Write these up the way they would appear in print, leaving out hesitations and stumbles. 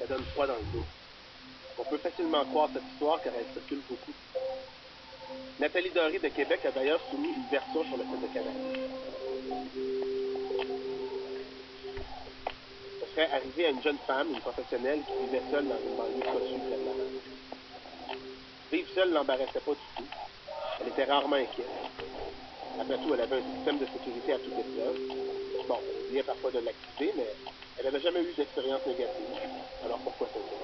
donne froid dans le dos. On peut facilement croire cette histoire car elle circule beaucoup. Nathalie Doré de Québec a d'ailleurs soumis une version sur le fait de Canal. Ce serait arrivé à une jeune femme, une professionnelle, qui vivait seule dans une banlieue cossue près de la mer. Vivre seule l'embarrassait pas du tout. Elle était rarement inquiète. Après tout, elle avait un système de sécurité à toute épreuve. Bon, elle oubliait parfois de l'activer, mais elle n'avait jamais eu d'expérience négative. Alors pourquoi s'inquiéter?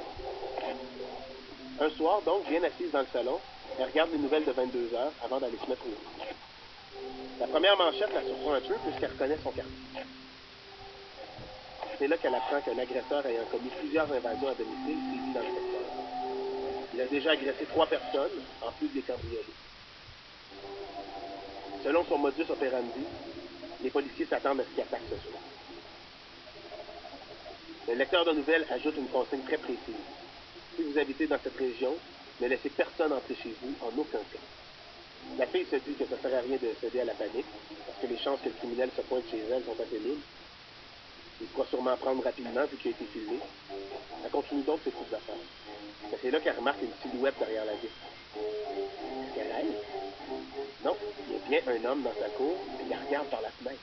Un soir, donc, bien assise dans le salon, elle regarde les nouvelles de 22 heures avant d'aller se mettre au lit. La première manchette la surprend un peu puisqu'elle reconnaît son quartier. C'est là qu'elle apprend qu'un agresseur ayant commis plusieurs invasions à domicile sévit dans le secteur. Il a déjà agressé 3 personnes, en plus des cambriolés. Selon son modus operandi, les policiers s'attendent à ce qu'il attaque ce soir. Le lecteur de nouvelles ajoute une consigne très précise. Si vous habitez dans cette région, ne laissez personne entrer chez vous en aucun cas. La fille se dit que ça ne sert à rien de céder à la panique, parce que les chances que le criminel se pointe chez elle sont assez nules. Il pourra sûrement prendre rapidement vu qu'il a été filmé. Elle continue donc ses petites affaires. Mais c'est là qu'elle remarque une silhouette derrière la vitre. Est-ce qu'elle rêve? Non, il y a bien un homme dans sa cour et il regarde par la fenêtre.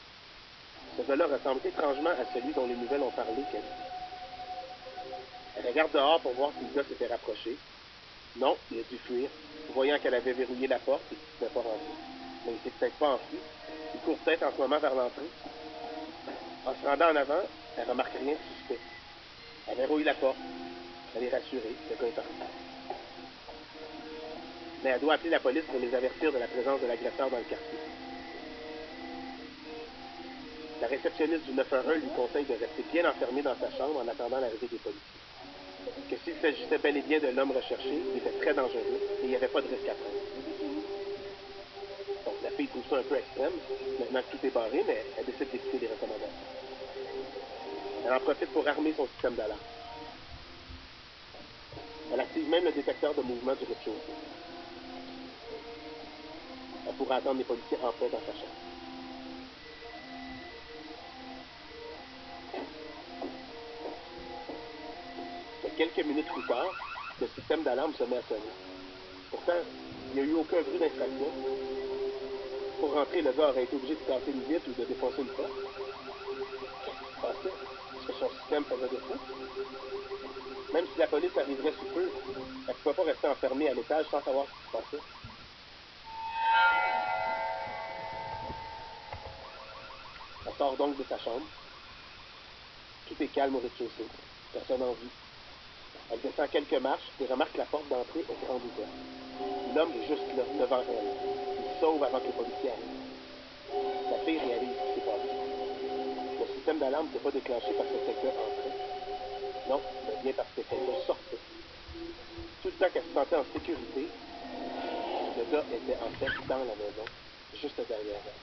Ce gars-là ressemble étrangement à celui dont les nouvelles ont parlé qu'elle. Elle regarde dehors pour voir si le gars s'était rapproché. Non, il a dû fuir, voyant qu'elle avait verrouillé la porte et qu'il ne pouvait pas rentrer. Mais il s'est peut-être pas enfui. Il court peut-être en ce moment vers l'entrée. En se rendant en avant, elle ne remarque rien de suspect. Elle verrouille la porte. Elle est rassurée, le gars est parti. Mais elle doit appeler la police pour les avertir de la présence de l'agresseur dans le quartier. La réceptionniste du 911 lui conseille de rester bien enfermée dans sa chambre en attendant l'arrivée des policiers. Que s'il s'agissait bel et bien de l'homme recherché, il était très dangereux et il n'y avait pas de risque à prendre. Donc, la fille trouve ça un peu extrême, maintenant que tout est barré, mais elle décide d'écouter les recommandations. Elle en profite pour armer son système d'alarme. Elle active même le détecteur de mouvement du rez-de-chaussée. Elle pourra attendre les policiers en paix dans sa chambre. Mais quelques minutes plus tard, le système d'alarme se met à sonner. Pourtant, il n'y a eu aucun bruit d'infraction. Pour rentrer, le gars aurait été obligé de casser une vitre ou de défoncer une porte. Qu'est-ce qui se passait? Est-ce que son système faisait défaut? Même si la police arriverait sous peu, elle ne pouvait pas rester enfermée à l'étage sans savoir ce qui se passait. Elle sort donc de sa chambre. Tout est calme au rez-de-chaussée. Personne en vue. Elle descend quelques marches et remarque que la porte d'entrée est grande ouverte. L'homme est juste là, devant elle. Il se sauve avant que les policiers arrivent. La fille réalise ce qui s'est passé. Le système d'alarme ne s'est pas déclenché parce que quelqu'un entrait. Non, mais bien parce que quelqu'un sortait. Tout le temps qu'elle se sentait en sécurité, le gars était en fait dans la maison, juste derrière elle.